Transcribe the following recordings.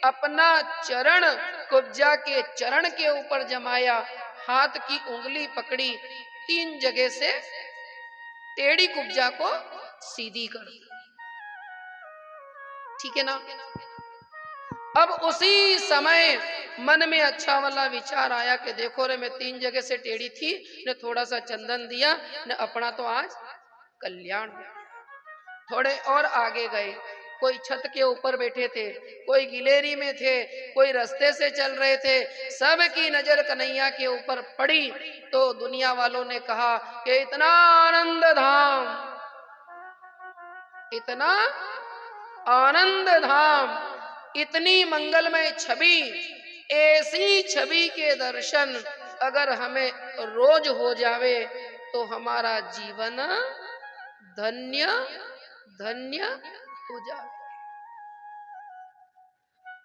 अपना चरण कुब्जा के चरण के ऊपर जमाया, हाथ की उंगली पकड़ी, 3 जगह से टेढ़ी कुब्जा को सीधी कर दी। ठीक है ना। अब उसी समय मन में अच्छा वाला विचार आया कि देखो रे, मैं 3 जगह से टेढ़ी थी, ने थोड़ा सा चंदन दिया, ने अपना तो आज कल्याण। थोड़े और आगे गए, कोई छत के ऊपर बैठे थे, कोई गिलेरी में थे, कोई रास्ते से चल रहे थे, सबकी नजर कन्हैया के ऊपर पड़ी। तो दुनिया वालों ने कहा कि इतना आनंद धाम, इतना आनंद धाम, इतनी मंगलमय छवि, ऐसी छवि के दर्शन अगर हमें रोज हो जावे तो हमारा जीवन धन्य धन्य हो जावे।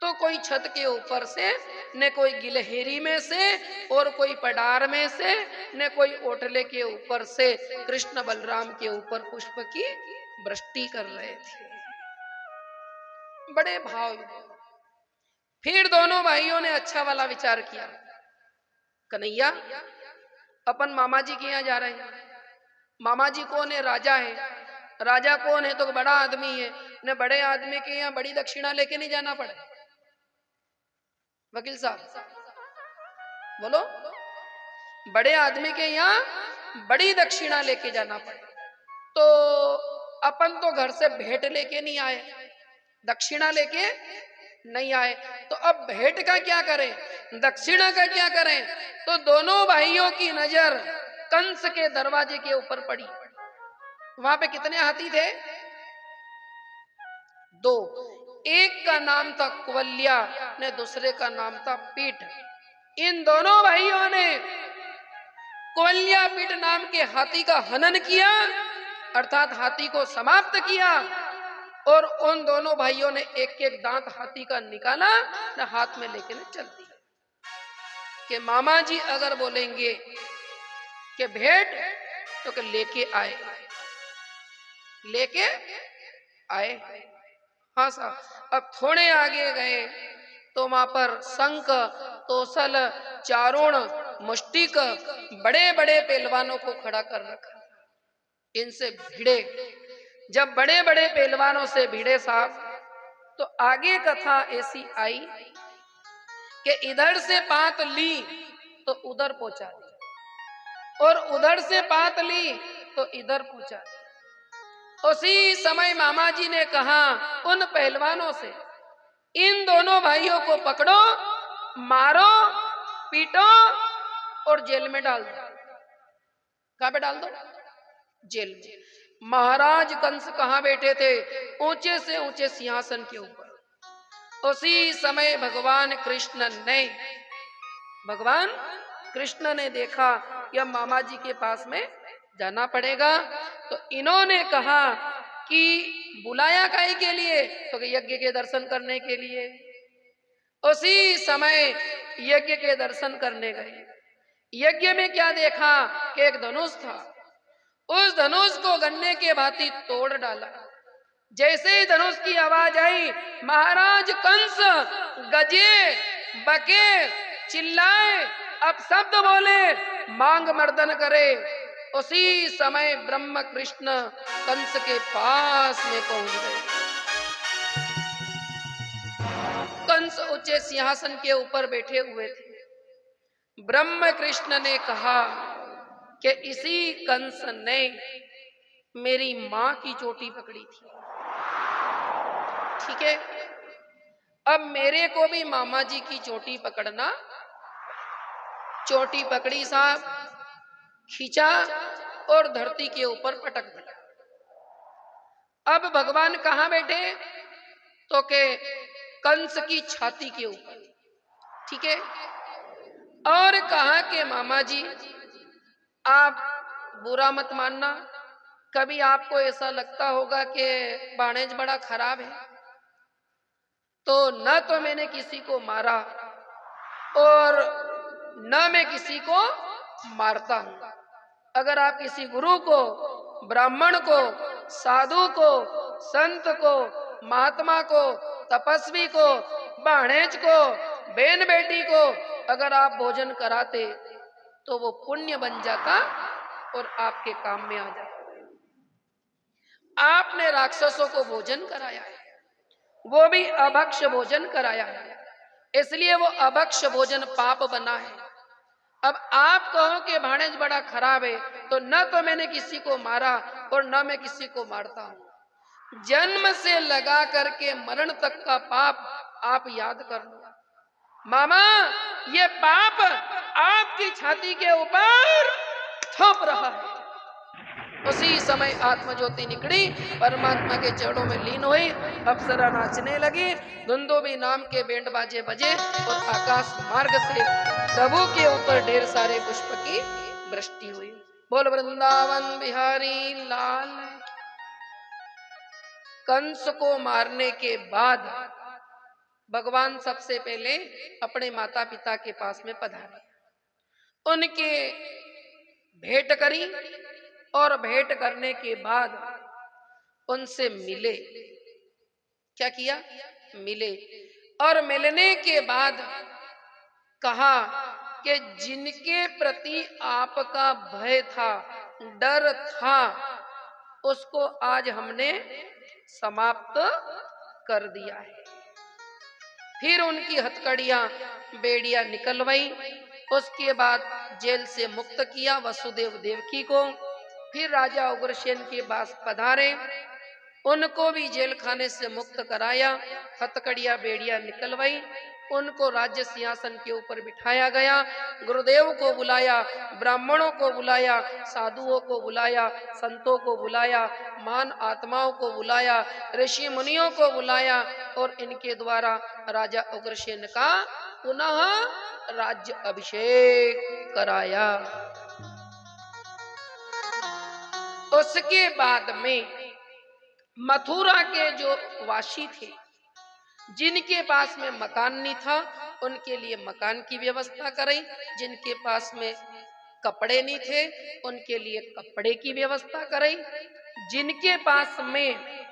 तो कोई छत के ऊपर से, न कोई गिलहरी में से, और कोई पडार में से, न कोई ओटले के ऊपर से कृष्ण बलराम के ऊपर पुष्प की वृष्टि कर रहे थे, बड़े भाव। फिर दोनों भाइयों ने अच्छा वाला विचार किया, कन्हैया अपन मामा जी के यहाँ जा रहे हैं। मामा जी कौन है? राजा है। राजा कौन है? तो बड़ा आदमी है, न बड़े आदमी के यहाँ बड़ी दक्षिणा लेके नहीं जाना पड़े। वकील साहब बोलो, बड़े आदमी के यहाँ बड़ी दक्षिणा लेके जाना पड़े। तो अपन तो घर से भेंट लेके नहीं आए, दक्षिणा लेके नहीं आए, तो अब भेंट का क्या करें, दक्षिणा का क्या करें? तो दोनों भाइयों की नजर कंस के दरवाजे के ऊपर पड़ी। वहां पे कितने हाथी थे? 2। एक का नाम था कुवल्या, ने दूसरे का नाम था पीठ। इन दोनों भाइयों ने कुवल्या पीठ नाम के हाथी का हनन किया, अर्थात हाथी को समाप्त किया, और उन दोनों भाइयों ने एक एक दांत हाथी का निकाला, न हाथ में लेके न चल दिया कि मामा जी अगर बोलेंगे कि भेंट, तो कि लेके आए, लेके आए। हाँ साहब। अब थोड़े आगे गए तो वहां पर शंख, तोसल, चारुण, मुष्टिक, बड़े बड़े पहलवानों को खड़ा कर रखा। इनसे भिड़े। जब बड़े बड़े पहलवानों से भिड़े साहब, तो आगे कथा ऐसी आई कि इधर से पात ली तो उधर पहुंचा दी, और उधर से पात ली तो इधर पहुंचा दी। उसी समय मामा जी ने कहा उन पहलवानों से, इन दोनों भाइयों को पकड़ो, मारो, पीटो और जेल में डाल दो। कहां पे डाल दो? जेल में। महाराज कंस कहां बैठे थे? ऊंचे से ऊंचे सिंहासन के ऊपर। उसी समय भगवान कृष्ण ने देखा कि अब मामा जी के पास में जाना पड़ेगा। तो इन्होंने कहा कि बुलाया काहे के लिए? तो यज्ञ के दर्शन करने के लिए। उसी समय यज्ञ के दर्शन करने गए। यज्ञ में क्या देखा कि एक धनुष था। उस धनुष को गन्ने के भांति तोड़ डाला। जैसे ही धनुष की आवाज आई, महाराज कंस गजे, बके, चिल्लाए, अब शब्द बोले, मांग मर्दन करे। उसी समय ब्रह्म कृष्ण कंस के पास में पहुंच गए। कंस ऊंचे सिंहासन के ऊपर बैठे हुए थे। ब्रह्म कृष्ण ने कहा कि इसी कंस ने मेरी मां की चोटी पकड़ी थी। ठीक है, अब मेरे को भी मामा जी की चोटी पकड़ना। चोटी पकड़ी साहब, खींचा और धरती के ऊपर पटक दिया। अब भगवान कहां बैठे? तो के कंस की छाती के ऊपर। ठीक है, और कहा कि मामा जी आप बुरा मत मानना, कभी आपको ऐसा लगता होगा कि बाणेज बड़ा खराब है, तो न तो मैंने किसी को मारा और न मैं किसी को मारता हूं। अगर आप किसी गुरु को, ब्राह्मण को, साधु को, संत को, महात्मा को, तपस्वी को भाणेज को, बहन बेटी को अगर आप भोजन कराते तो वो पुण्य बन जाता और आपके काम में आ जाता। आपने राक्षसों को भोजन कराया है, वो भी अभक्ष भोजन कराया है, इसलिए वो अभक्ष भोजन पाप बना है। अब आप कहो कि भाणेज बड़ा खराब है, तो न तो मैंने किसी को मारा और न मैं किसी को मारता हूं। जन्म से लगा करके मरण तक का पाप आप याद कर लो। मामा, ये पाप आपकी छाती के ऊपर थोप रहा है। उसी समय आत्मज्योति निकली, परमात्मा के चरणों में लीन हुई, अप्सरा नाचने लगी, दुंदुभी नाम के बैंड बाजे बजे और आकाश मार्ग से प्रभु के ऊपर ढेर सारे पुष्प की वृष्टि हुई। बोल वृंदावन बिहारी लाल। कंस को मारने के बाद भगवान सबसे पहले अपने माता पिता के पास में पधारे, उनके भेंट करी और भेंट करने के बाद उनसे मिले। क्या किया? मिले, और मिलने के बाद कहा कि जिनके प्रति आपका भय था, डर था, उसको आज हमने समाप्त कर दिया है। फिर उनकी हथकड़ियां बेड़ियां निकलवाई, उसके बाद जेल से मुक्त किया वसुदेव देवकी को। फिर राजा उग्रसेन के पास पधारे, उनको भी जेल खाने से मुक्त कराया, हथकड़ियां बेड़ियां निकलवाई, उनको राज्य सिंहासन के ऊपर बिठाया गया। गुरुदेव को बुलाया, ब्राह्मणों को बुलाया, साधुओं को बुलाया, संतों को बुलाया, मान आत्माओं को बुलाया, ऋषि मुनियों को बुलाया और इनके द्वारा राजा उग्रसेन का पुनः राज्य अभिषेक कराया। उसके बाद में मथुरा के जो वासी थे, जिनके पास में मकान नहीं था, उनके लिए मकान की व्यवस्था कराई। जिनके पास में कपड़े नहीं थे, उनके लिए कपड़े की व्यवस्था कराई। जिनके पास में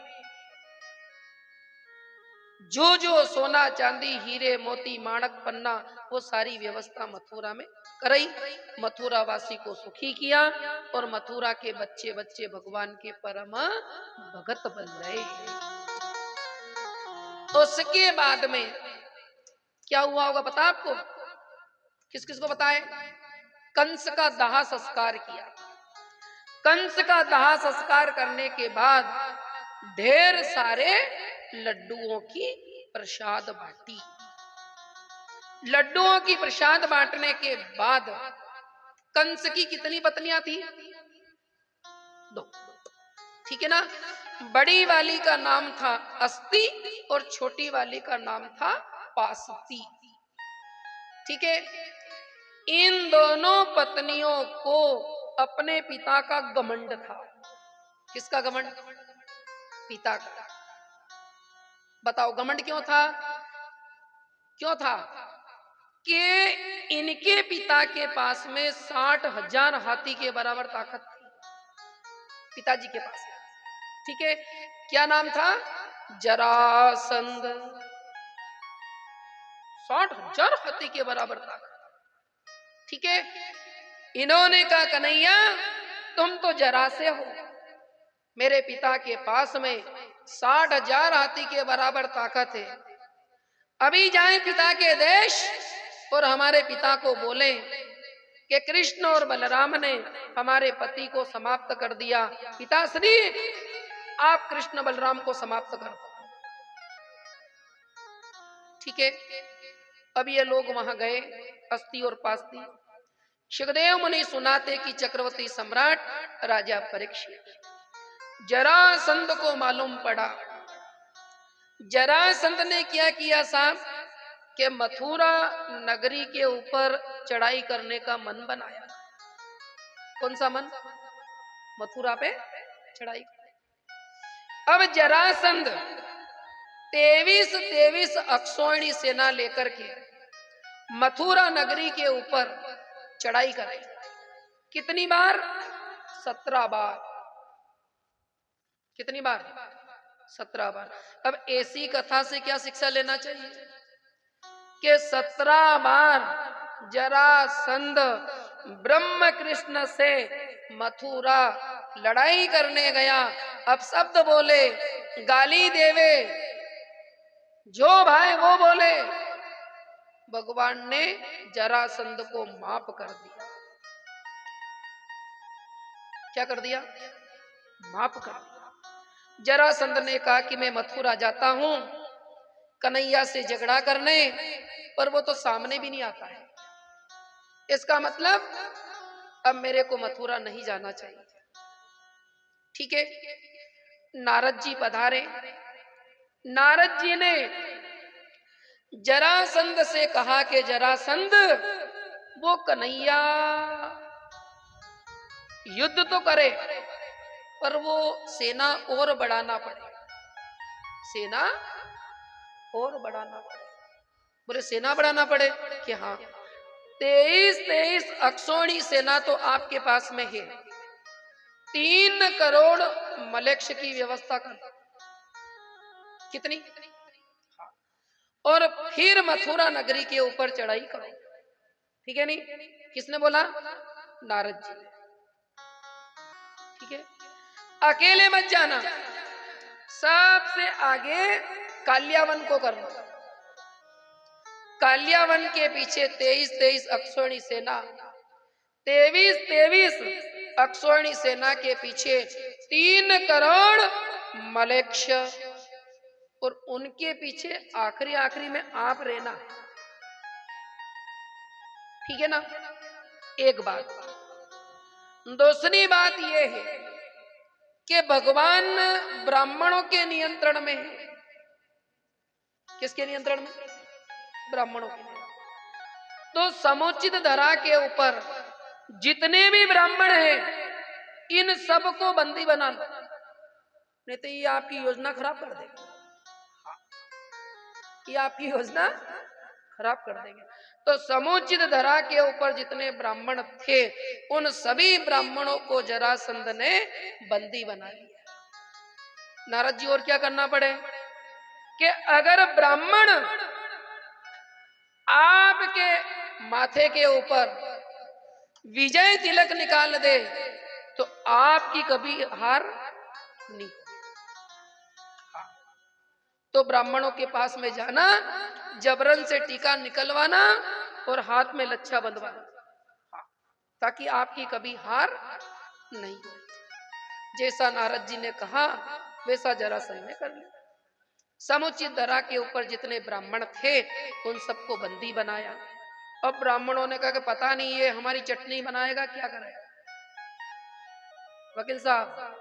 जो सोना चांदी हीरे मोती माणक पन्ना, वो सारी व्यवस्था मथुरा में कराई। मथुरा वासी को सुखी किया और मथुरा के बच्चे बच्चे भगवान के परम भगत बन गए। उसके बाद में क्या हुआ होगा पता आपको? किस किस को पता है? कंस का दाह संस्कार किया। कंस का दाह संस्कार करने के बाद ढेर सारे लड्डुओं की प्रसाद बांटी। लड्डुओं की प्रसाद बांटने के बाद कंस की कितनी पत्नियां थी? 2, ठीक है ना? बड़ी वाली का नाम था अस्ति और छोटी वाली का नाम था पासती। ठीक है? इन दोनों पत्नियों को अपने पिता का घमंड था। किसका घमंड? पिता का। बताओ घमंड क्यों था? क्यों था? कि इनके पिता के पास में 60,000 हाथी के बराबर ताकत थी, पिताजी के पास। ठीक है? क्या नाम था? जरासंध। 60,000 हाथी के बराबर ताकत। ठीक है? इन्होंने कहा कन्हैया तुम तो जरा से हो, मेरे पिता के पास में 60,000 हाथी के बराबर ताकत है। अभी जाएं पिता के देश और हमारे पिता को बोले कि कृष्ण और बलराम ने हमारे पति को समाप्त कर दिया। पिताश्री आप कृष्ण बलराम को समाप्त कर दो। ठीक है? अब ये लोग वहां गए, अस्ति और पास्ती। सुखदेव मुनि सुनाते कि चक्रवर्ती सम्राट राजा परीक्षित, जरासंध को मालूम पड़ा। जरासंध ने क्या किया साहब कि मथुरा नगरी के ऊपर चढ़ाई करने का मन बनाया। कौन सा मन? मथुरा पे चढ़ाई। अब जरासंध 23 अक्षौहिणी सेना लेकर के मथुरा नगरी के ऊपर चढ़ाई करे। कितनी बार? 17 बार। कितनी बार? 17 बार। अब ऐसी कथा से क्या शिक्षा लेना चाहिए? कि 17 बार जरासंध ब्रह्म कृष्ण से मथुरा लड़ाई करने गया। अब शब्द बोले, गाली देवे, जो भाई वो बोले, भगवान ने जरासंध को माफ कर दिया। क्या कर दिया? माफ कर दिया। जरासंध ने कहा कि मैं मथुरा जाता हूं कन्हैया से झगड़ा करने, पर वो तो सामने भी नहीं आता है। इसका मतलब अब मेरे को मथुरा नहीं जाना चाहिए। ठीक है, नारद जी पधारे। नारद जी ने जरासंध से कहा कि जरासंध, वो कन्हैया युद्ध तो करे, पर वो सेना और बढ़ाना पड़े, सेना और बढ़ाना पड़े। बोले सेना बढ़ाना पड़े कि हाँ, 23 अक्षौणी सेना तो आपके पास में है, 3 करोड़ मलेक्ष की व्यवस्था कर। कितनी? और फिर मथुरा नगरी के ऊपर चढ़ाई करो। ठीक है नहीं? किसने बोला? नारद जी। ठीक है, अकेले मत जाना, सबसे आगे काल्यावन को करना। काल्यावन के पीछे 23 अक्षौणी सेना, 23 अक्षौणी सेना के पीछे 3 करोड़ मलेक्ष, और उनके पीछे आखिरी में आप रहना। ठीक है ना? एक बात। दूसरी बात यह है कि भगवान ब्राह्मणों के नियंत्रण में है। किसके नियंत्रण में? ब्राह्मणों के नियंत्रण। तो समुचित धरा के ऊपर जितने भी ब्राह्मण हैं, इन सबको बंदी बना लो, नहीं तो ये आपकी योजना खराब कर देगा। ये आपकी योजना खराब कर देंगे। तो समुचित धरा के ऊपर जितने ब्राह्मण थे, उन सभी ब्राह्मणों को जरासंध ने बंदी बना लिया। नारद जी और क्या करना पड़े कि अगर ब्राह्मण आपके माथे के ऊपर विजय तिलक निकाल दे, तो आपकी कभी हार नहीं। तो ब्राह्मणों के पास में जाना, जबरन से टीका निकलवाना और हाथ में लच्छा बंधवाना, ताकि आपकी कभी हार नहीं हो। जैसा नारद जी ने कहा वैसा जरासंध ने कर लिया। समुचित धरा के ऊपर जितने ब्राह्मण थे, उन सबको बंदी बनाया। अब ब्राह्मणों ने कहा कि पता नहीं ये हमारी चटनी बनाएगा, क्या करेगा? वकील साहब,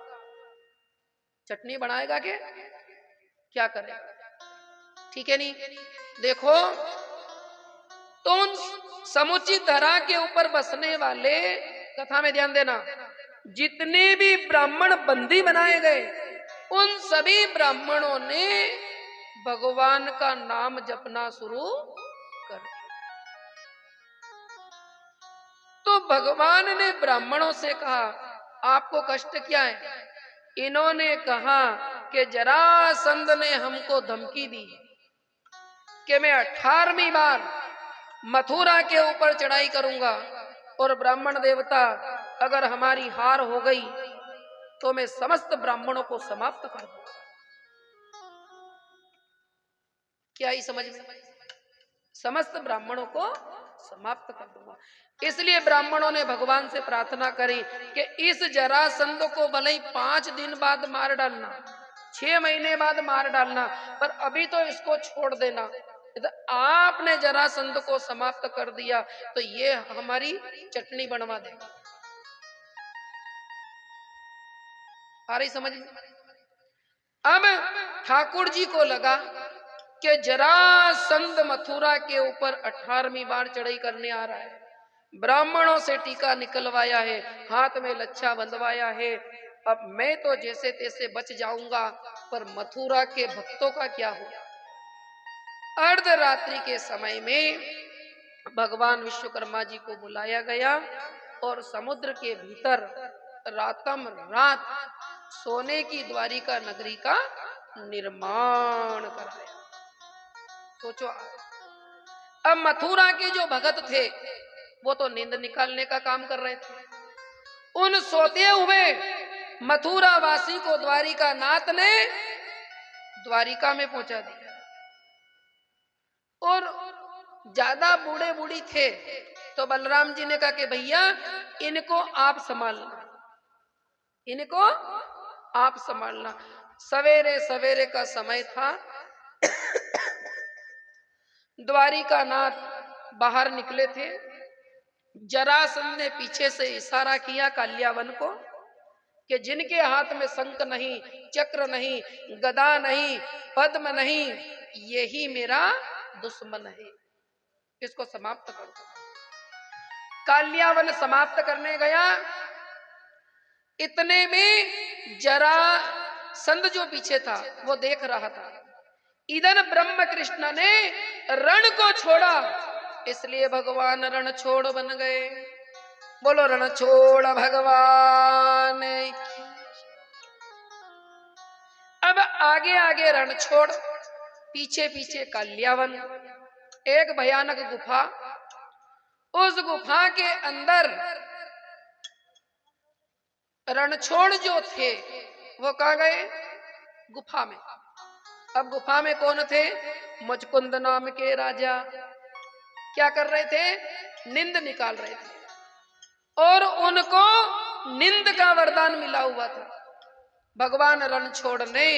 चटनी बनाएगा के क्या करेगा? ठीक है नहीं? देखो, तो उन समुचित धरा के ऊपर बसने वाले, कथा में ध्यान देना, जितने भी ब्राह्मण बंदी बनाए गए, उन सभी ब्राह्मणों ने भगवान का नाम जपना शुरू कर दिया। तो भगवान ने ब्राह्मणों से कहा, आपको कष्ट क्या है? इन्होंने कहा कि जरासंध ने हमको धमकी दी कि मैं 18वीं बार मथुरा के ऊपर चढ़ाई करूंगा, और ब्राह्मण देवता अगर हमारी हार हो गई तो मैं समस्त ब्राह्मणों को समाप्त कर दूंगा। क्या ही समझ में? समस्त ब्राह्मणों को समाप्त कर दूंगा। इसलिए ब्राह्मणों ने भगवान से प्रार्थना करी कि इस जरासंध को भले ही 5 दिन बाद मार डालना, 6 महीने बाद मार डालना, पर अभी तो इसको छोड़ देना। तो आपने जरासंध को समाप्त कर दिया तो ये हमारी चटनी बनवा देगा। आ रही समझ? अब ठाकुर जी को लगा कि जरासंध मथुरा के ऊपर 18वीं बार चढ़ाई करने आ रहा है, ब्राह्मणों से टीका निकलवाया है, हाथ में लच्छा बंधवाया है। अब मैं तो जैसे तैसे बच जाऊंगा, पर मथुरा के भक्तों का क्या होगा? अर्धरात्रि के समय में भगवान विश्वकर्मा जी को बुलाया गया और समुद्र के भीतर रातम रात सोने की द्वारिका नगरी का निर्माण कराया। सोचो, अब मथुरा के जो भगत थे वो तो नींद निकालने का काम कर रहे थे। उन सोते हुए मथुरा वासी को द्वारिका नाथ ने द्वारिका में पहुंचा दिया। और ज्यादा बूढ़े बूढ़ी थे तो बलराम जी ने कहा कि भैया इनको आप संभालना, इनको आप संभालना। सवेरे सवेरे का समय था। द्वारिका नाथ बाहर निकले थे। जरासंध ने पीछे से इशारा किया काल्यावन को कि जिनके हाथ में शंख नहीं, चक्र नहीं, गदा नहीं, पद्म नहीं, यही मेरा दुश्मन है, इसको समाप्त कर दो। काल्यावन समाप्त करने गया। इतने में जरासंध जो पीछे था वो देख रहा था। इधर ब्रह्म कृष्ण ने रण को छोड़ा, इसलिए भगवान रण छोड़ बन गए। बोलो रण छोड़ भगवान। अब आगे आगे रण छोड़, पीछे पीछे काल्यावन। एक भयानक गुफा, उस गुफा के अंदर रणछोड़ जो थे वो कहाँ गए? गुफा में। अब गुफा में कौन थे? मुचकुंद नाम के राजा। क्या कर रहे थे? नींद निकाल रहे थे और उनको नींद का वरदान मिला हुआ था। भगवान रणछोड़ ने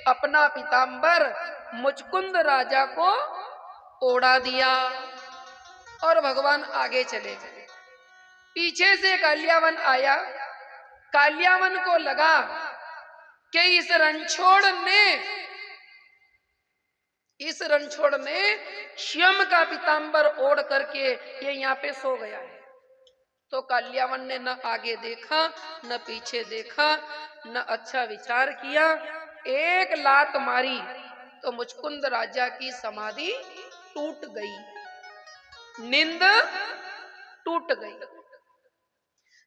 अपना पीतांबर मुचकुंद राजा को ओढ़ा दिया और भगवान आगे चले गए। पीछे से काल्यावन आया। काल्यावन को लगा कि इस रणछोड़ ने स्वयं का पीतांबर ओढ़ करके ये यहाँ पे सो गया है। तो काल्यावन ने न आगे देखा न पीछे देखा, न अच्छा विचार किया। एक लात मारी तो मुचकुंद राजा की समाधि टूट गई, नींद टूट गई।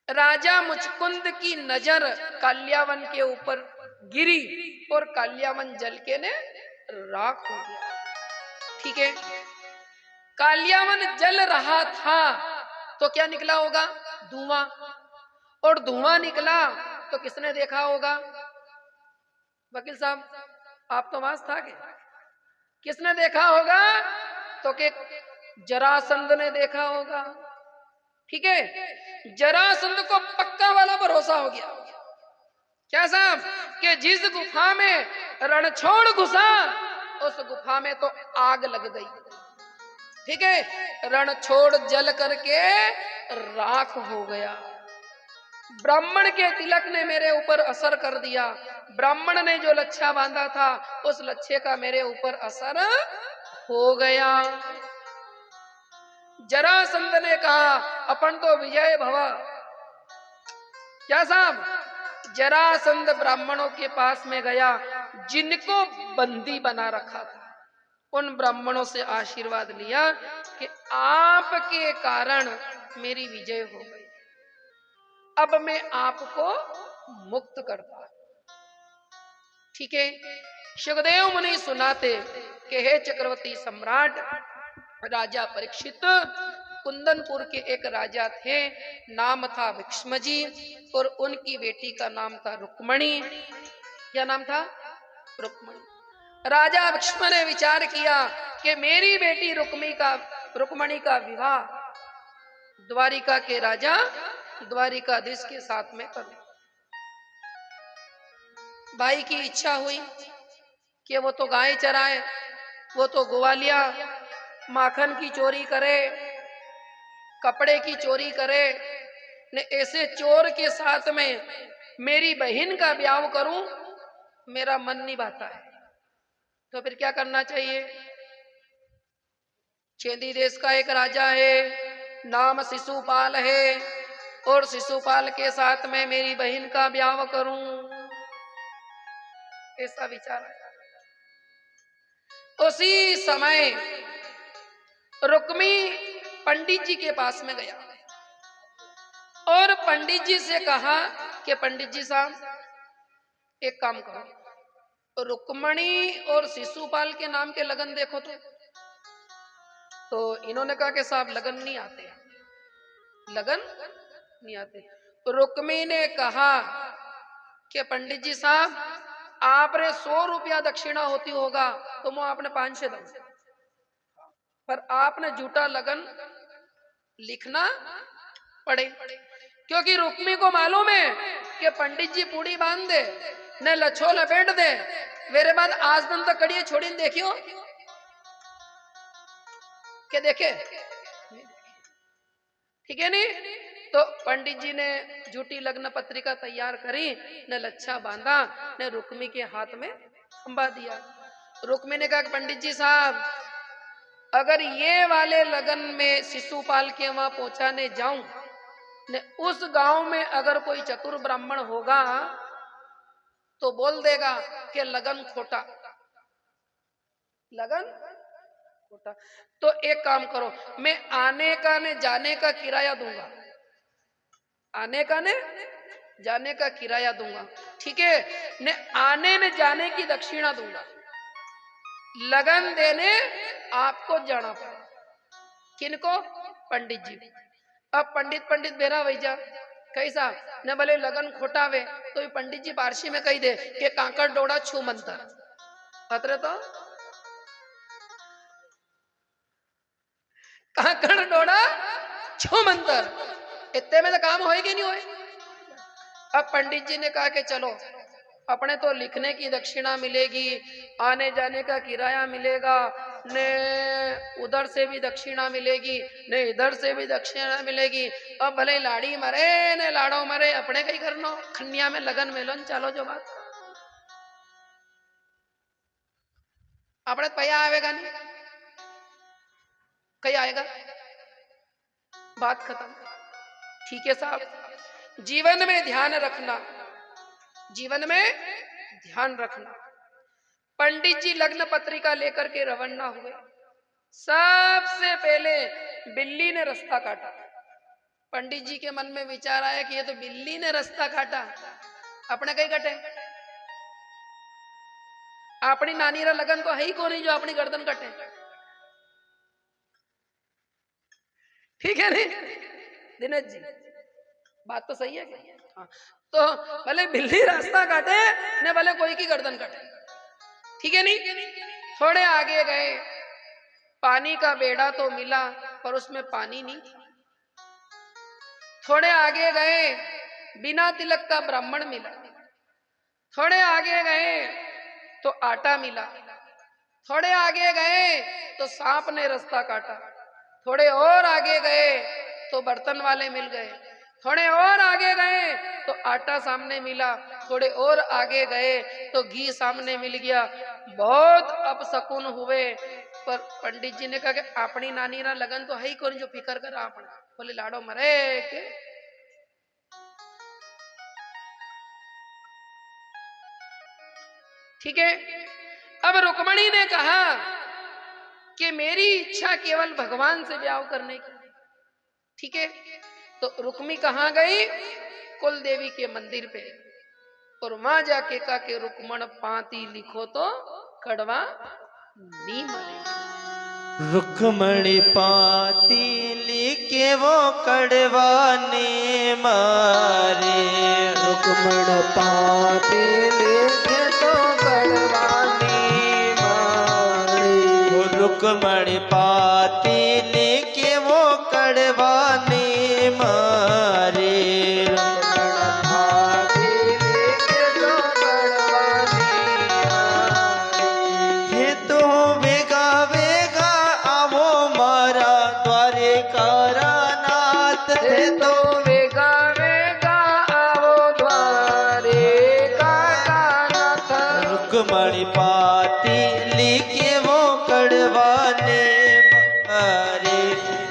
राजा मुचकुंद की नजर काल्यावन के ऊपर गिरी और काल्यावन जल के ने राख हो गया। ठीक है, काल्यावन जल रहा था तो क्या निकला होगा? धुआं। और धुआं निकला तो किसने देखा होगा? वकील साहब आप तो वहां था क्या? किसने देखा होगा? तो कि जरासंध ने देखा होगा। ठीक है, जरासंध को पक्का वाला भरोसा हो गया। क्या साहब? कि जिस गुफा में रणछोड़ घुसा उस गुफा में तो आग लग गई। ठीक है, रणछोड़ जल करके राख हो गया। ब्राह्मण के तिलक ने मेरे ऊपर असर कर दिया। ब्राह्मण ने जो लच्छा बांधा था उस लच्छे का मेरे ऊपर असर हो गया। जरासंध ने कहा अपन तो विजय भव। क्या साहब? जरासंध ब्राह्मणों के पास में गया जिनको बंदी बना रखा था। उन ब्राह्मणों से आशीर्वाद लिया कि आपके कारण मेरी विजय हो गई, अब मैं आपको मुक्त करता। ठीक है, सुखदेव मुनि सुनाते कि हे चक्रवर्ती सम्राट राजा परीक्षित, कुंदनपुर के एक राजा थे, नाम था विक्ष्मजी और उनकी बेटी का नाम था रुक्मणी। क्या नाम था? रुक्मणी। राजा विक्ष्म ने विचार किया कि मेरी बेटी रुक्मणी का विवाह द्वारिका के राजा द्वारिकाधीश के साथ में करूं। भाई की इच्छा हुई कि वो तो गाय चराए, वो तो ग्वालिया माखन की चोरी करे, कपड़े की चोरी करे, ने ऐसे चोर के साथ में मेरी बहन का ब्याह करूं, मेरा मन नहीं भाता है। तो फिर क्या करना चाहिए? चेदी देश का एक राजा है, नाम शिशुपाल है, और शिशुपाल के साथ में मेरी बहन का ब्याह करूं, ऐसा विचार आया। उसी समय रुक्मी पंडित जी के पास में गया और पंडित जी से कहा कि पंडित जी साहब एक काम करो, रुक्मणी और शिशुपाल के नाम के लगन देखो तो। तो इन्होंने कहा कि साहब लगन नहीं आते, लगन नहीं आते। तो रुक्मी ने कहा कि पंडित जी साहब आपने 100 रुपया दक्षिणा होती होगा तो मैं आपने 500 दूं, पर आपने झूठा लगन लिखना पड़े, क्योंकि रुक्मी को मालूम है कि पंडित जी पूड़ी बांध दे ने लच्छो लपेट दे, मेरे बाद आज दिन तक कड़िए छोड़ी देखियो के देखे, ठीक है नहीं। तो पंडित जी ने झूठी लग्न पत्रिका तैयार करी ने लच्छा बांधा ने रुक्मी के हाथ में थंबा दिया। रुक्मी ने कहा कि पंडित जी साहब अगर ये वाले लगन में शिशुपाल के वहां पहुंचाने जाऊं ने उस गांव में अगर कोई चतुर ब्राह्मण होगा तो बोल देगा कि लगन खोटा, लगन खोटा। तो एक काम करो, मैं आने का ने जाने का किराया दूंगा, आने का ने जाने का किराया दूंगा, ठीक है ने आने ने जाने की दक्षिणा दूंगा, लगन देने आपको जाना पड़ा। किनको? पंडित जी। अब पंडित बेरा वैजा कैसा न भले लगन खोटावे तो ये पंडित जी पारसी में कही दे कि कांकड़ डोड़ा छू मंतर अतरे, तो कांकड़ डोड़ा छू मंतर इतने में तो काम होएगी नहीं होए। अब पंडित जी ने कहा कि चलो अपने तो लिखने की दक्षिणा मिलेगी, आने जाने का किराया मिलेगा, ने उधर से भी दक्षिणा मिलेगी, ने इधर से भी दक्षिणा मिलेगी। अब भले लाड़ी मरे ने लाड़ो मरे अपने कहीं करनो, खन्निया में लगन मेलन चालो जो बात अपने पैया आएगा नहीं, कहीं आएगा, बात खत्म। ठीक है साहब, जीवन में ध्यान रखना, जीवन में ध्यान रखना। पंडित जी लग्न पत्रिका लेकर के रवाना हुए। सबसे पहले बिल्ली ने रास्ता काटा। पंडित जी के मन में विचार आया कि ये तो बिल्ली ने रास्ता काटा, अपने कहीं कटे, अपनी नानी रा लगन तो है ही को नहीं जो अपनी गर्दन कटे, ठीक है नहीं दिनेश जी, बात तो सही है क्या? हाँ। तो भले बिल्ली रास्ता काटे ने भले कोई की गर्दन काटे, ठीक है नहीं। थोड़े आगे गए, पानी का बेड़ा तो मिला पर उसमें पानी नहीं था। थोड़े आगे गए, बिना तिलक का ब्राह्मण मिला। थोड़े आगे गए तो आटा मिला। थोड़े आगे गए तो सांप ने रास्ता काटा। थोड़े और आगे गए तो बर्तन वाले मिल गए। थोड़े और आगे गए तो आटा सामने मिला। थोड़े और आगे गए तो घी सामने मिल गया। बहुत अपशकुन हुए, पर पंडित जी ने कहा कि अपनी नानी ना लगन तो है ही कौन जो फिकर कर अपना, बोले लाड़ो मरे के। ठीक है। अब रुक्मणी ने कहा कि मेरी इच्छा केवल भगवान से ब्याह करने की, ठीक है। तो रुक्मी कहाँ गई? कुल देवी के मंदिर पे, और वहां जाके कहा कि रुक्मण पाती लिखो तो कड़वा नी मले। रुक्मणी पाती लिखे वो कड़वा ने मारे। रुक्मण पाती लिखे तो कड़वा ने मारे। रुक्मणी पाती लिखे वो कड़वा ने मारे। रुक्मणी पाती लिखे वो कड़वा ने मारे।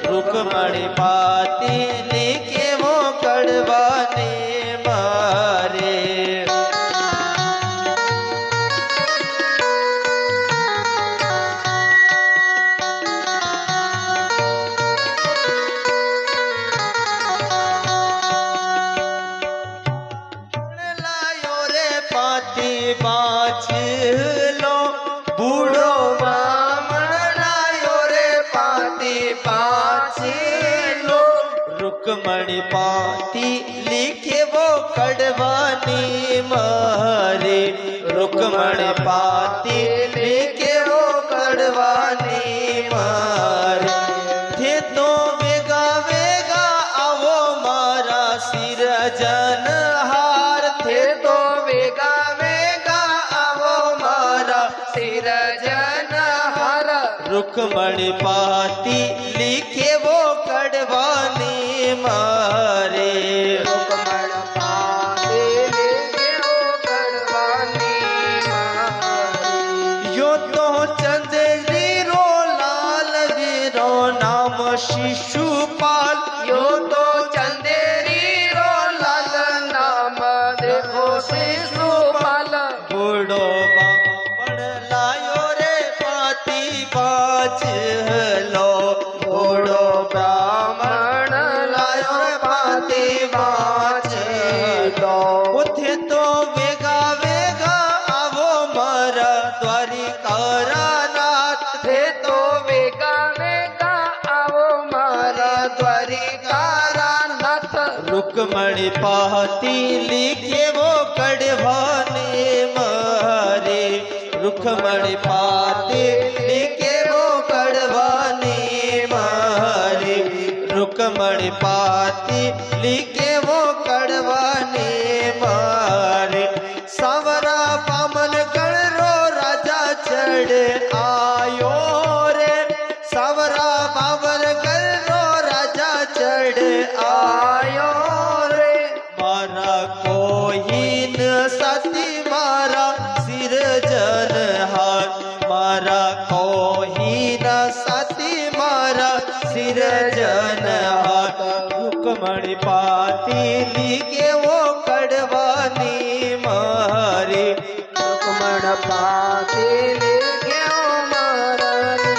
रुक्मणी पाती लिखे वो कड़वा ने मारे। लायो रे पाती बाँच लो, बूढ़ो बामण लायो रे पाती रुक्मणी पाती लिखे वो कड़वानी मारे रुक्मणी पाती लिखे वो कड़वानी मारे थे तो वेगा वेगा आवो मारा सिर जन हार थे तो वेगा वेगा आवो मारा सिर जन हर रुक्मणी पाती लिखे वो कड़वानी मारे रुक्मण पाते लेके वो कड़वानी मारे यो तो चंदेरी रो लाल वीरो नाम शिशुपाल यो तो चंदेरी रो लाल नाम देखो शिशुपाल बूढ़ो बामण लायो रे पाती बाज लो बूढ़ो ब्राह्मण लायो रे पाती बाज लो उठे तो वेगा वेगा आवो मारा द्वारिका नाथ थे तो वेगा वेगा आवो मारा द्वारिका नाथ रुक्मणी पाती लिखे वो कड़वाने मारे रुक्मणी पाती लिखे वो कड़वाने मारे रुक्मणी पाती लिखे वो कड़वाने मारे सावरा पामन गणरो राजा चढ़ आयो रे सावरा पामन गणरो राजा चढ़ आयो रे मारा कोहीन सती मारा सिर जन हार मारा कोहीन सती मारा सिर जन हार रुक्मणी पाती लिखे वो कड़वानी मारे रुक्मण पाते लेके वो मारनी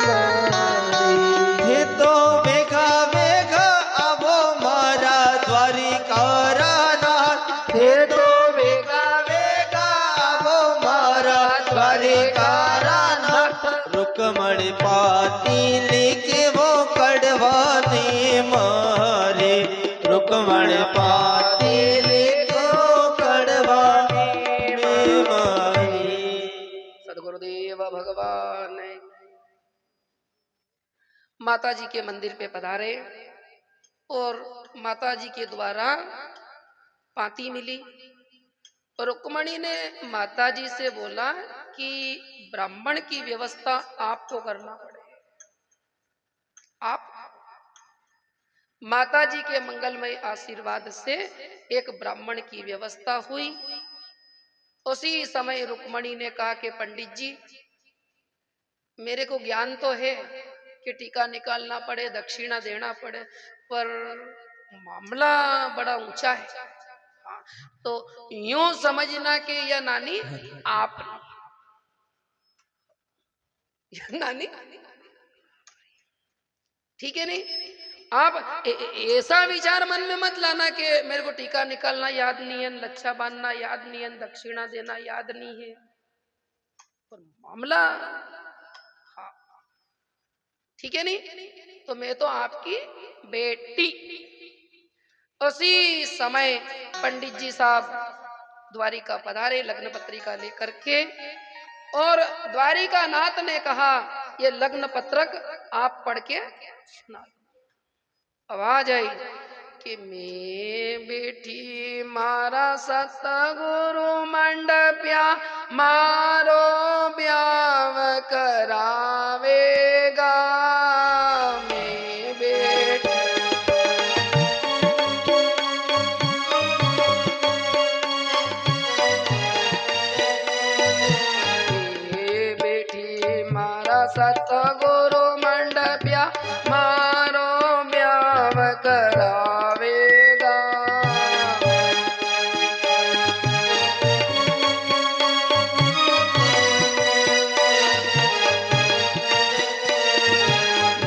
मारे थे तो वेगा वेगा आवो मारा द्वारिका नाथ थे तो वेगा वेगा आवो मारा द्वारिका नाथ रुक्मणी पाती लिखे वो कड़वानी मारे रुक्मणी पाती लिखे वो कड़वानी मारे सदगुरुदेव भगवान माता जी के मंदिर पे पधारे और माता जी के द्वारा पाती मिली। रुक्मणी ने माता जी से बोला कि ब्राह्मण की व्यवस्था आपको करना पड़ेगा। आप माता जी के मंगलमय आशीर्वाद से एक ब्राह्मण की व्यवस्था हुई। उसी समय रुक्मणी ने कहा कि पंडित जी मेरे को ज्ञान तो है कि टीका निकालना पड़े दक्षिणा देना पड़े पर मामला बड़ा ऊंचा है। हाँ, तो यूं समझना कि यह नानी आप यह नानी ठीक है नहीं आप ऐसा विचार मन में मत लाना कि मेरे को टीका निकालना याद नहीं है लच्छा बांधना याद नहीं है दक्षिणा देना याद नहीं है पर मामला हाँ ठीक है नहीं तो मैं तो आपकी बेटी। उसी समय पंडित जी साहब द्वारिका पधारे लग्न पत्रिका लेकर के और द्वारिका नाथ ने कहा ये लग्न पत्रक आप पढ़ के सुना। आवाज आई कि मैं बेटी मारा सतगुरु मंडप्या मारो ब्याव करावेगा। मैं बेटी मारा सतगुरु मंडप्या मारो ब्याव करावेगा।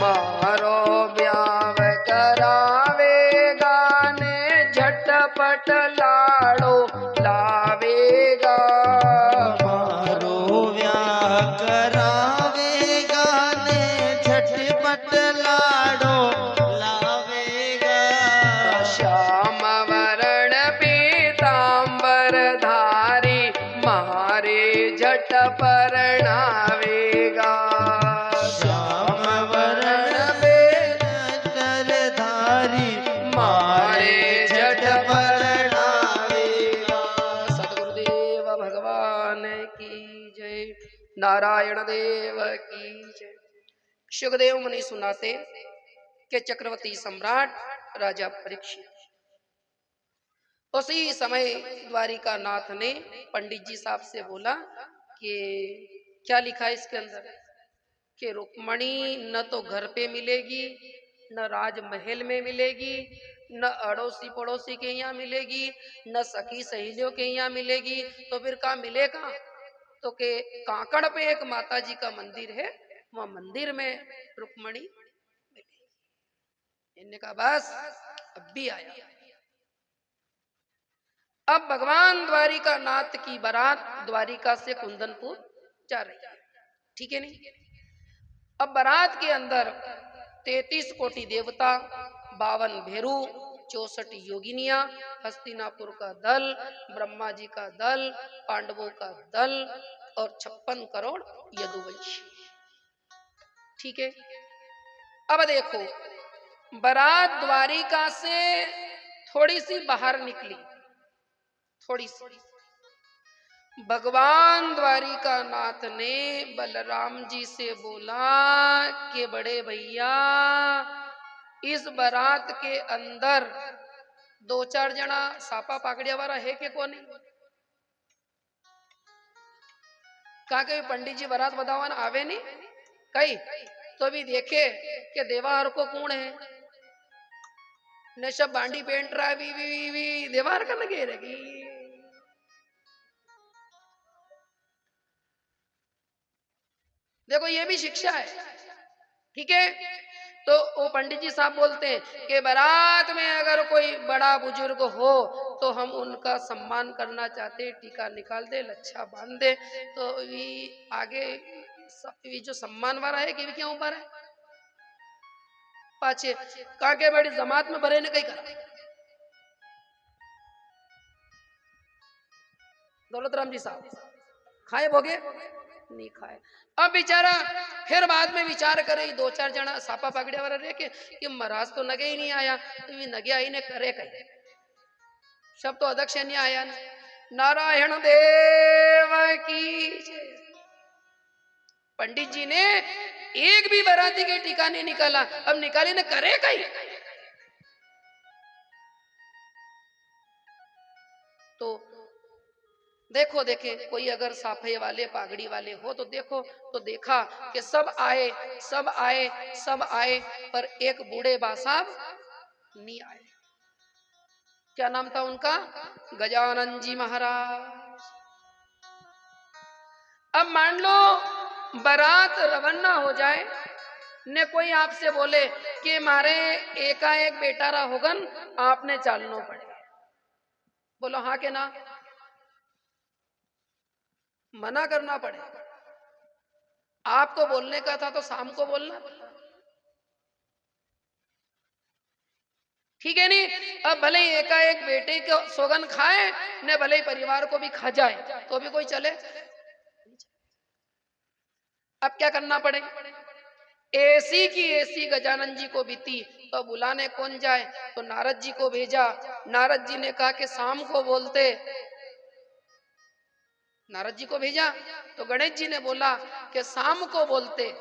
मारो ब्याव करावेगा ने झटपट लाड़ो लावेगा। मारो व्याह करावेगा ने झटपट लाड़ो लावेगा। नारायण देव की जय। सुखदेव मुनि सुनाते कि चक्रवर्ती सम्राट राजा परीक्षित उसी समय द्वारिका नाथ ने पंडित जी साहब से बोला कि क्या लिखा है इसके अंदर कि रुक्मणी न तो घर पे मिलेगी, न राजमहल में मिलेगी, न अड़ोसी पड़ोसी के यहाँ मिलेगी, न सखी सहेलियों के यहाँ मिलेगी, तो फिर कहाँ मिलेगा? तो के काकड़ पे एक माता जी का मंदिर है, वहां मंदिर में रुक्मणी मिलेगी। इन्होंने कहा बस अब भी आया। अब भगवान द्वारिका नाथ की बारात द्वारिका से कुंदनपुर जा रही है, ठीक है नहीं? अब बारात के अंदर 33 कोटि देवता, 52 भेरू, 64 योगिनियां, हस्तिनापुर का दल, ब्रह्मा जी का दल, पांडवों का दल और 56 करोड़ यदुवंशी, ठीक है। अब देखो बारात द्वारिका से थोड़ी सी बाहर निकली, थोड़ी सी। भगवान द्वारिका नाथ ने बलराम जी से बोला कि बड़े भैया इस बारात के अंदर 2-4 जना सापा पाकड़िया वाला है कि कौन है? कहा के पंडित जी बारात बतावन आवे नहीं कई तो भी देखे कि देवार को कौन है ने सब बांडी पेंट रहा भी देवार का लगे रहेगी। देखो ये भी शिक्षा है, ठीक है। तो वो पंडित जी साहब बोलते हैं कि बारात में अगर कोई बड़ा बुजुर्ग हो तो हम उनका सम्मान करना चाहते हैं, टीका निकाल दे, लच्छा बांध दे, तो ये आगे ये जो सम्मान वाला है कि क्या ऊपर है पाचे कहा के बड़ी जमात में भरे ने कहीं करा। दौलतराम जी साहब खाए भोगे नहीं खाए। अब बेचारा फिर बाद में विचार करे 2-4 जना सापा पकड़िया वाला रह के कि महाराज तो नगे ही नहीं आया, तो ये नगे आई ने करे कहीं सब तो अध्यक्ष नहीं आया। नारायण देव की जय। पंडित जी ने एक भी बाराती के टीका नहीं निकाला, अब निकाली ने करे कहीं। तो देखो देखे कोई अगर साफे वाले पागड़ी वाले हो तो देखो, तो देखा कि सब आए सब आए सब आए पर एक बूढ़े बा साहब नहीं आए। क्या नाम था उनका? गजानन जी महाराज। अब मान लो बारात रवाना हो जाए ने कोई आपसे बोले कि मारे एकाएक बेटा रहा होगन आपने चालना पड़े, बोलो हाँ के ना? मना करना पड़े। आपको बोलने का था तो शाम को बोलना, ठीक है नहीं? अब भले ही एकाएक बेटे को सोगन खाए ने भले ही परिवार को भी खा जाए तो भी कोई चले। अब क्या करना पड़े? ऐसी की ऐसी गजानन जी को बीती तो बुलाने कौन जाए? तो नारद जी को भेजा। नारद जी ने कहा कि शाम को बोलते, नारद जी को भेजा तो गणेश जी ने बोला कि शाम को बोलते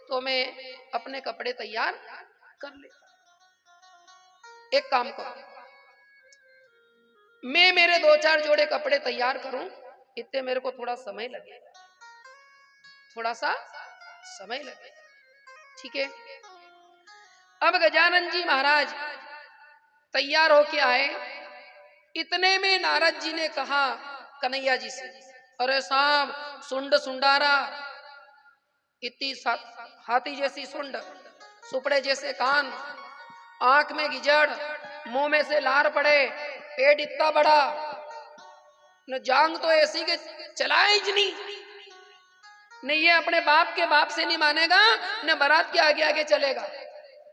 तो मैं अपने कपड़े तैयार कर ले। एक काम करो, मैं मेरे 2-4 जोड़े कपड़े तैयार करूं, इतने मेरे को थोड़ा समय लगे, थोड़ा सा समय लगे, ठीक है। अब गजानन जी महाराज तैयार होके आए, इतने में नारद जी ने कहा कन्हैया जी से, अरे साहब सुंड सुंडारा, इतनी हाथी जैसी सुंड, सुपड़े जैसे कान, आंख में गिजड़, मुंह में से लार पड़े, पेट इतना बड़ा न जांग तो ऐसी के चलाए ही नहीं, न ये अपने बाप के बाप से नहीं मानेगा न बारात के आगे आगे चलेगा।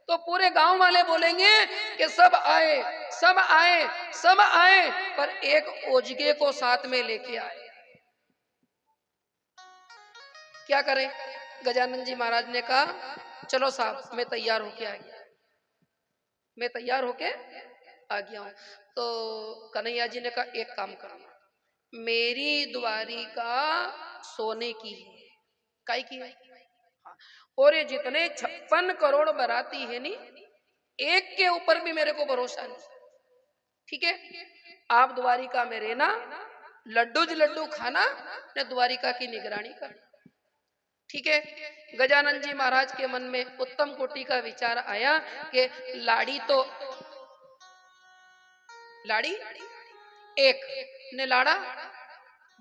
तो पूरे गांव वाले बोलेंगे कि सब आए सब आए सब आए पर एक ओजगे को साथ में लेके आए। क्या करें? गजानन जी महाराज ने कहा चलो साहब मैं तैयार होके आ गया, मैं तैयार होके आ गया हूं। तो कन्हैया जी ने कहा एक काम करना, मेरी द्वारिका सोने की है, काई की है? हाँ। और ये जितने 56 करोड़ बाराती है नी, एक के ऊपर भी मेरे को भरोसा नहीं। ठीक है, आप द्वारिका में रहना, लड्डू ज लड्डू खाना ने द्वारिका की निगरानी करना। ठीक है, गजानन जी महाराज के मन में उत्तम कोटि का विचार आया कि लाड़ी एक ने लाड़ा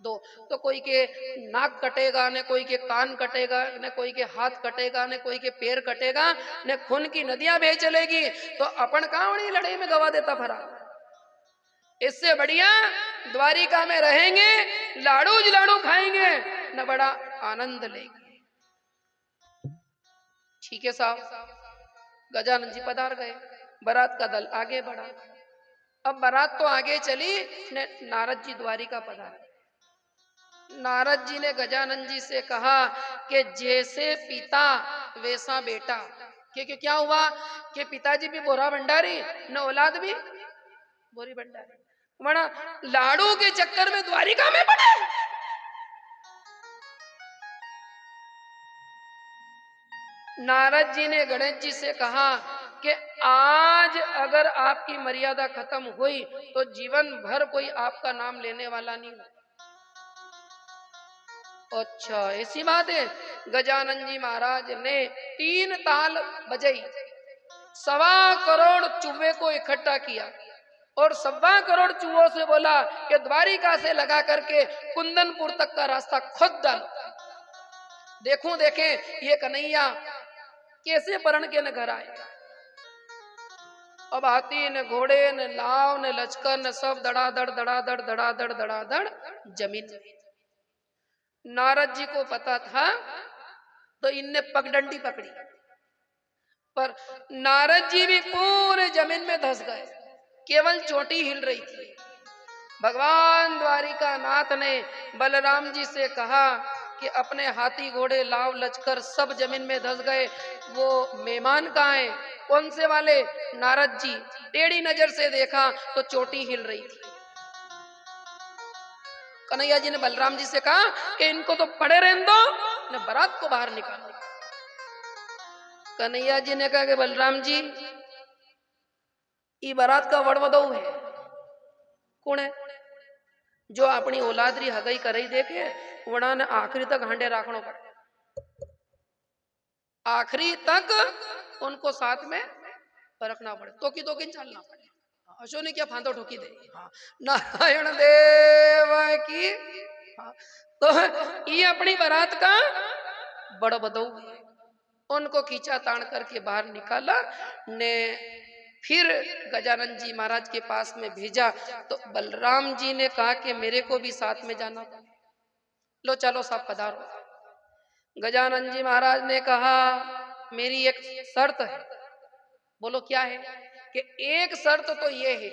दो, तो कोई के नाक कटेगा ने कोई के कान कटेगा ने कोई के हाथ कटेगा ने कोई के पैर कटेगा ने खून की नदियां बह चलेगी, तो अपन कावड़ी लड़ाई में गवा देता फरा। इससे बढ़िया द्वारिका में रहेंगे, लाड़ू खाएंगे न बड़ा आनंद लेंगे। ठीक है साहब, गजानन जी पधार गए, बारात का दल आगे बढ़ा। अब बारात तो आगे चली ने नारद जी द्वारिका पधारे। नारद जी ने गजानन जी से कहा कि जैसे पिता वैसा बेटा। क्योंकि क्या हुआ कि पिताजी भी बोरा भंडारी न औलाद भी बोरी भंडारी, बड़ा लाड़ू के चक्कर में द्वारिका में पड़े। नारद जी ने गणेश जी से कहा कि आज अगर आपकी मर्यादा खत्म हुई तो जीवन भर कोई आपका नाम लेने वाला नहीं हो। अच्छा ऐसी बात है। गजानन जी महाराज ने 3 ताल बजाई, 1.25 करोड़ चूहे को इकट्ठा किया और 1.25 करोड़ चूहों से बोला कि द्वारिका से लगा करके कुंदनपुर तक का रास्ता खुद डालो। देखूं देखें ये कन्हैया कैसे परण के न घर आए। अब हाथी न घोड़े न लाव न लश्कर न सब धड़ाधड़ जमीन। नारद जी को पता था तो इनने पगडंडी पकड़ी, पर नारद जी भी पूरे जमीन में धंस गए, केवल चोटी हिल रही थी। भगवान द्वारिका नाथ ने बलराम जी से कहा कि अपने हाथी घोड़े लाव लचकर सब जमीन में धंस गए, वो मेहमान कहाँ है? कौन से वाले? नारद जी। टेढ़ी नजर से देखा तो चोटी हिल रही थी। कन्हैया जी ने बलराम जी से कहा कि इनको तो पड़े रहने दो, न बारात को बाहर निकालो। कन्हैया जी ने कहा कि बलराम जी ये बारात का वड़वदऊ है। कौन है? जो अपनी औलादरी हगई करई देखे वड़ा ने आखिरी तक हांडे राखनो पड़े, आखिरी तक उनको साथ में रखना पड़े, तो की चलना पड़े। अशो ने क्या फांदो ठोकी दे। हाँ, नारायण देव की। हाँ, तो ये अपनी बारात का बड़ा बदऊ है। उनको खींचा तान करके बाहर निकाला ने फिर गजानन जी महाराज के पास में भेजा, तो बलराम जी ने कहा कि मेरे को भी साथ में जाना। लो चलो सब पधारो। गजानन जी महाराज ने कहा मेरी एक शर्त है। बोलो क्या है? कि एक शर्त तो ये है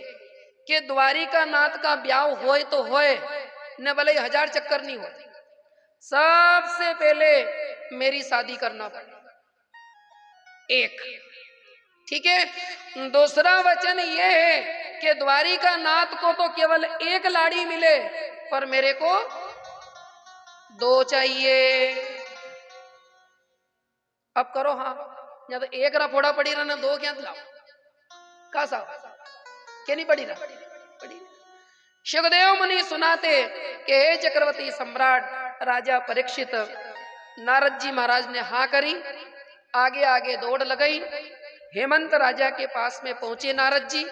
कि द्वारिका नाथ का ब्याह होए तो होए न भले 1000 चक्कर नहीं हो, सबसे पहले मेरी शादी करना पड़े। एक ठीक है। दूसरा वचन ये है कि द्वारिका नाथ को तो केवल एक लाड़ी मिले, पर मेरे को 2 चाहिए। अब करो हाँ, या तो एक रा फोड़ा पड़ी रहा ना 2 क्या लाओ का साहब क्या नहीं पड़ी रहा पड़ी। सुखदेव मुनि सुनाते कि हे चक्रवर्ती सम्राट राजा परीक्षित, नारद जी महाराज ने हाँ करी, आगे आगे दौड़ लगाई। हेमंत राजा के पास में पहुंचे नारद जी।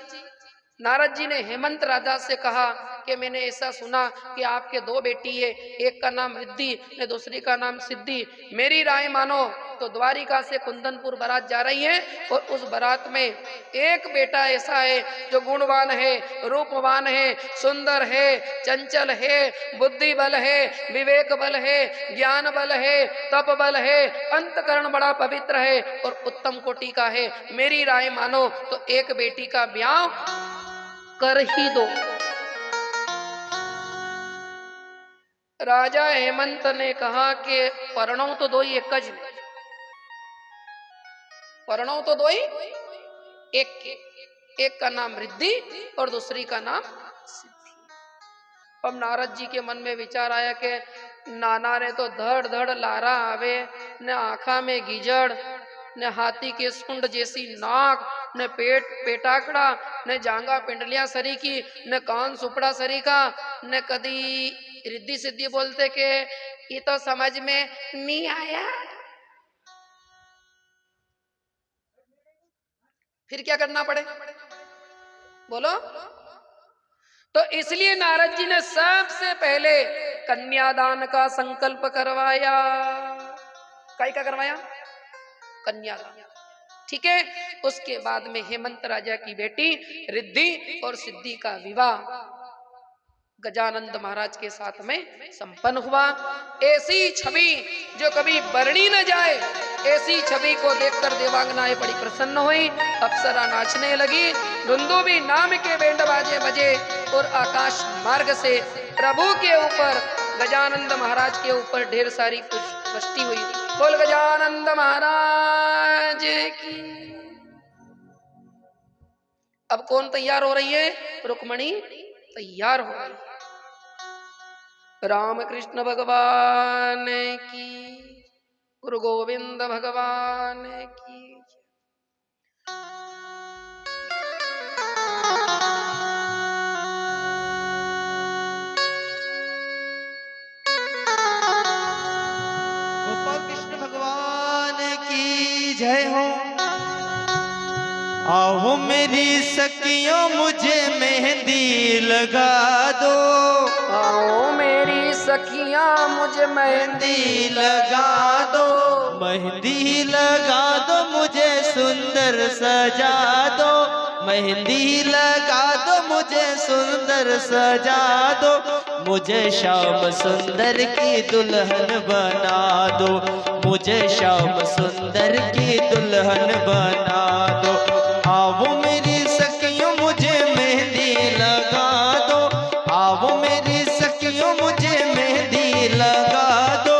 नारद जी ने हेमंत राजा से कहा कि मैंने ऐसा सुना कि आपके 2 बेटी है, एक का नाम रिद्धि ने दूसरी का नाम सिद्धि। मेरी राय मानो तो द्वारिका से कुंदनपुर बारात जा रही है और उस बारात में एक बेटा ऐसा है जो गुणवान है, रूपवान है, सुंदर है, चंचल है, बुद्धि बल है, विवेक बल है, ज्ञान बल है, तप बल है, अंतकरण बड़ा पवित्र है और उत्तम कोटि का है। मेरी राय मानो तो एक बेटी का ब्याह कर ही दो। राजा हेमंत ने कहा कि परणव तो 2 ही एक परणव तो 2 ही एक का नाम रिद्धि और दूसरी का नाम सिद्धि। अब नारद जी के मन में विचार आया कि नाना ने तो धड़ धड़ लारा आवे, न आँखा में गीजड़, न हाथी के सुंड जैसी नाक, न पेट पेटाकड़ा, न जांगा पिंडलियां सरी की, न कान सुपड़ा सरी का, न कदी रिद्धि सिद्धि बोलते के ये तो समझ में नहीं आया। फिर क्या करना पड़े बोलो? तो इसलिए नारद जी ने सबसे पहले कन्यादान का संकल्प करवाया। काय का करवाया? कन्यादान। ठीक है। उसके बाद में हेमंत राजा की बेटी रिद्धि और सिद्धि का विवाह गजानंद महाराज के साथ में संपन्न हुआ। ऐसी छवि जो कभी बरनी न जाए, ऐसी छवि को देखकर देवांगनाएं बड़ी प्रसन्न हुई। अप्सरा नाचने लगी, धुंदुभी नाम के बैंड बाजे बजे और आकाश मार्ग से प्रभु के ऊपर, गजानंद महाराज के ऊपर ढेर सारी पुष्टि हुई। बोल गजानंद महाराज की। अब कौन तैयार हो रही है? रुक्मणी तैयार हो रही है। राम कृष्ण भगवान की, गुरु गोविंद भगवान की। गोपाल कृष्ण भगवान की जय हो। आओ मेरी सखियों मुझे मेहंदी लगा दो, आओ मेरी सखियां मुझे मेहंदी लगा दो, मेहंदी लगा दो मुझे सुंदर सजा दो, मेहंदी लगा दो मुझे सुंदर सजा दो, मुझे श्याम सुंदर की दुल्हन बना दो, मुझे श्याम सुंदर की दुल्हन बना दो। आओ मेरी सखियों मुझे मेहंदी लगा दो, आओ मेरी सखियों मुझे मेहंदी लगा दो,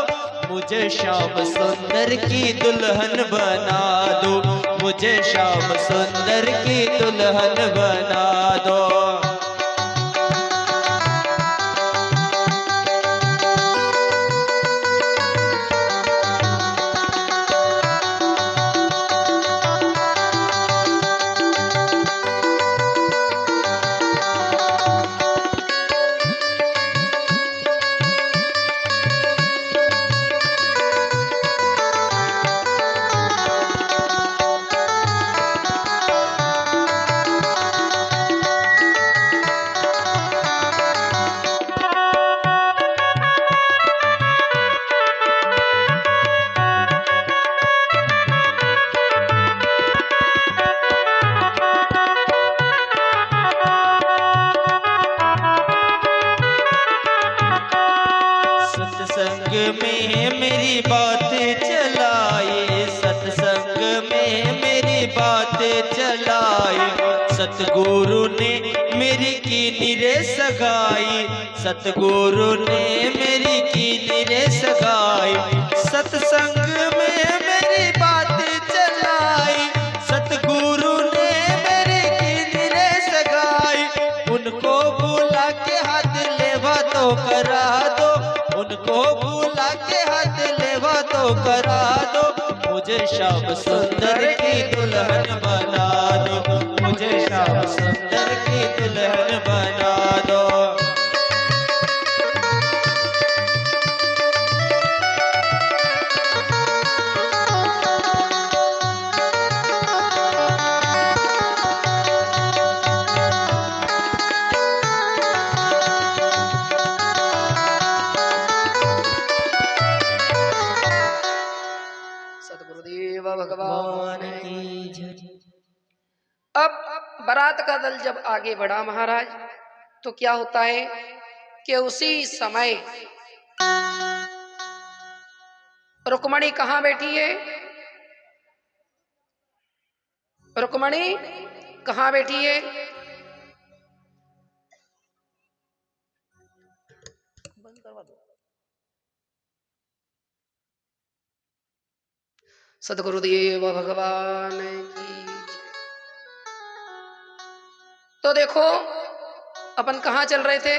मुझे श्याम सुंदर की दुल्हन बना दो, मुझे श्याम सुंदर की दुल्हन बना दो। सत्संग में मेरी बात चलाए, सत्संग में मेरी बात चलाए, सतगुरु ने मेरी कीनी रे सगाई, सतगुरु ने मेरी कीनी रे सगाई, सत्संग में मेरी बात चलाई, सतगुरु ने मेरी कीनी रे सगाई, उनको बुला के हाथ लेवा तो करा दो, उनको बुला के हाथ लेवा तो करा दो, मुझे श्याम सुंदर की दुल्हन बना दो, मुझे श्याम सुंदर की दुल्हन बना दो। सतगुरुदेव भगवान की जय। अब बारात का दल जब आगे बढ़ा महाराज, तो क्या होता है कि उसी समय रुक्मणी कहां बैठी है? रुक्मणी कहां बैठी है? बंद करवा दो। सतगुरुदेव भगवान की जय। तो देखो अपन कहां चल रहे थे?